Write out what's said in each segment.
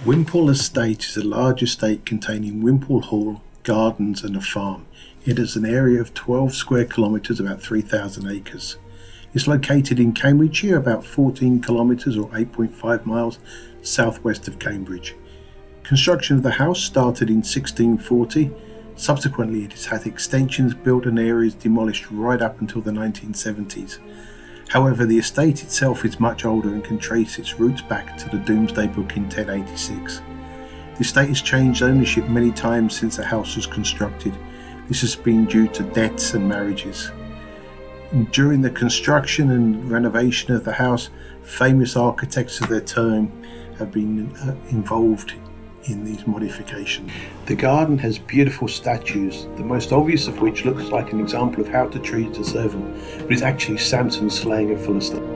Wimpole Estate is a large estate containing Wimpole Hall, gardens and a farm. It is an area of 12 square kilometres, about 3,000 acres. It's located in Cambridgeshire, about 14 kilometres or 8.5 miles southwest of Cambridge. Construction of the house started in 1640. Subsequently, it has had extensions built and areas demolished right up until the 1970s. However, the estate itself is much older and can trace its roots back to the Domesday Book in 1086. The estate has changed ownership many times since the house was constructed. This has been due to deaths and marriages. During the construction and renovation of the house, famous architects of their time have been involved in these modifications. The garden has beautiful statues, the most obvious of which looks like an example of how to treat a servant, but is actually Samson slaying a Philistine.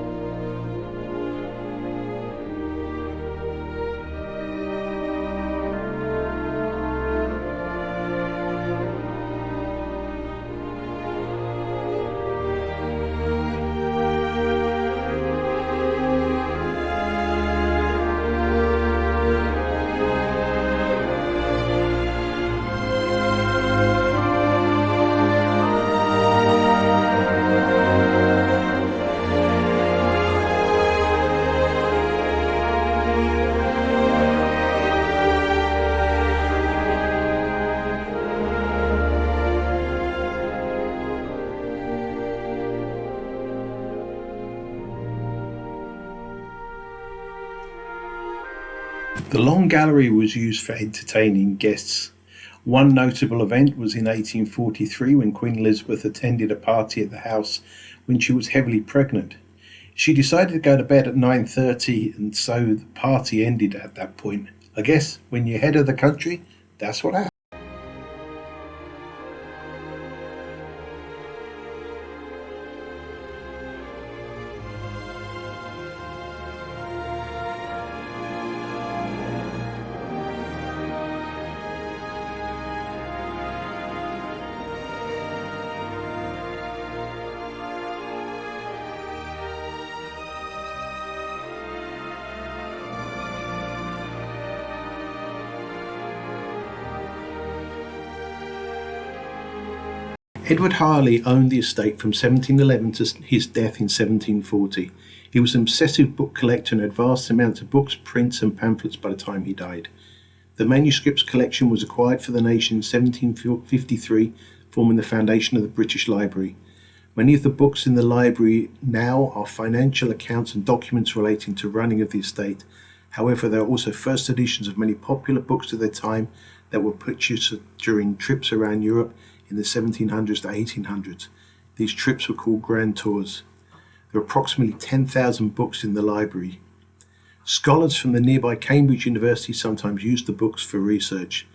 The long gallery was used for entertaining guests. One notable event was in 1843 when Queen Elizabeth attended a party at the house when she was heavily pregnant. She decided to go to bed at 9:30 and so the party ended at that point. I guess when you're head of the country, that's what happens. Edward Harley owned the estate from 1711 to his death in 1740. He was an obsessive book collector and had vast amounts of books, prints and pamphlets by the time he died. The manuscripts collection was acquired for the nation in 1753, forming the foundation of the British Library. Many of the books in the library now are financial accounts and documents relating to running of the estate. However, there are also first editions of many popular books of their time that were purchased during trips around Europe in the 1700s to 1800s. These trips were called grand tours. There are approximately 10,000 books in the library. Scholars from the nearby Cambridge University sometimes use the books for research.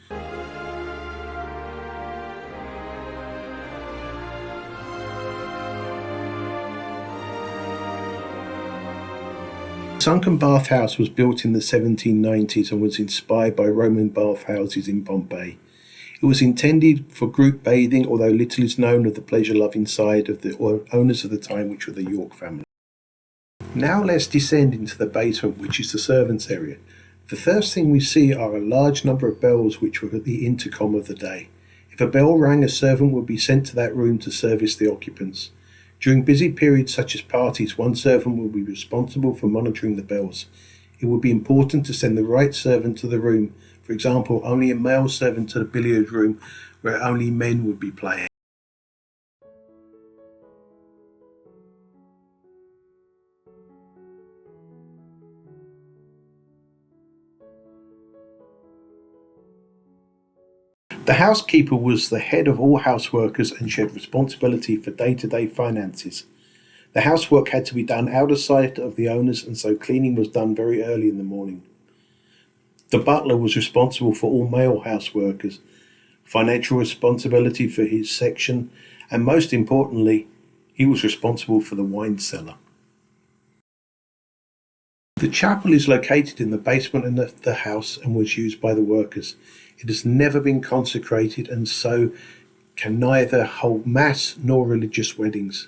The sunken bathhouse was built in the 1790s and was inspired by Roman bathhouses in Pompeii. It was intended for group bathing, although little is known of the pleasure-loving side of the owners of the time, which were the York family. Now let's descend into the basement, which is the servants' area. The first thing we see are a large number of bells which were the intercom of the day. If a bell rang, a servant would be sent to that room to service the occupants. During busy periods such as parties, one servant would be responsible for monitoring the bells. It would be important to send the right servant to the room. For example, only a male servant to the billiard room where only men would be playing. The housekeeper was the head of all houseworkers and she had responsibility for day-to-day finances. The housework had to be done out of sight of the owners, and so cleaning was done very early in the morning. The butler was responsible for all male houseworkers, financial responsibility for his section, and most importantly, he was responsible for the wine cellar. The chapel is located in the basement of the house and was used by the workers. It has never been consecrated and so can neither hold mass nor religious weddings.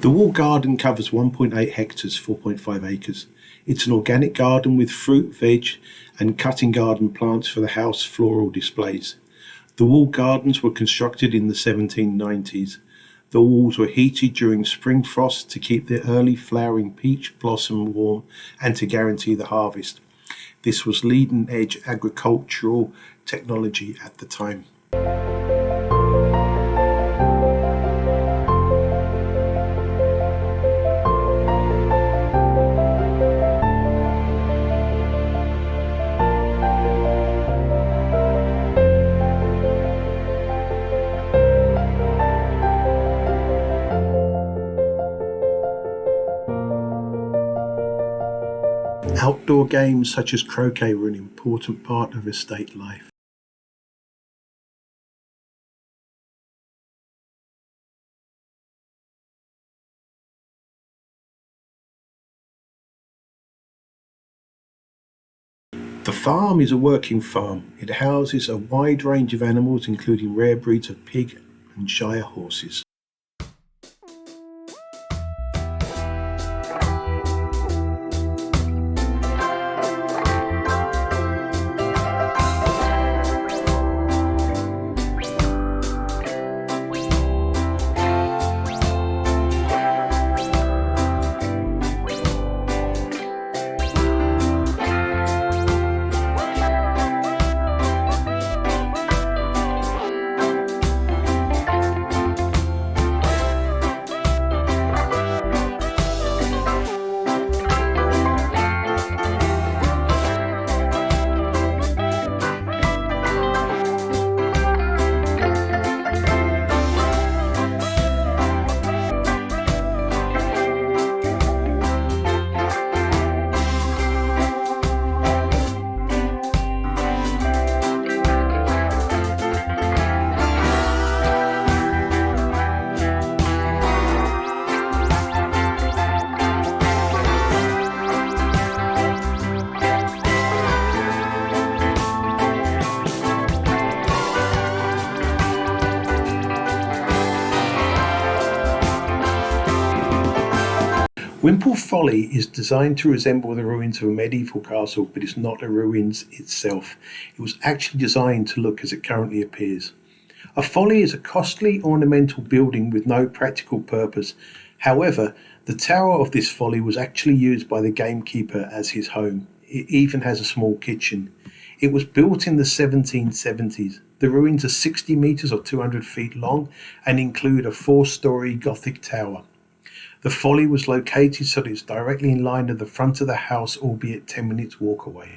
The wall garden covers 1.8 hectares, 4.5 acres. It's an organic garden with fruit, veg and cutting garden plants for the house floral displays. The wall gardens were constructed in the 1790s. The walls were heated during spring frost to keep the early flowering peach blossom warm and to guarantee the harvest. This was leading-edge agricultural technology at the time. Outdoor games such as croquet were an important part of estate life. The farm is a working farm. It houses a wide range of animals, including rare breeds of pig and Shire horses. Wimpole Folly is designed to resemble the ruins of a medieval castle, but it's not a ruins itself. It was actually designed to look as it currently appears. A folly is a costly ornamental building with no practical purpose. However, the tower of this folly was actually used by the gamekeeper as his home. It even has a small kitchen. It was built in the 1770s. The ruins are 60 metres or 200 feet long and include a 4-storey Gothic tower. The folly was located so that it's directly in line with the front of the house, albeit 10 minutes walk away.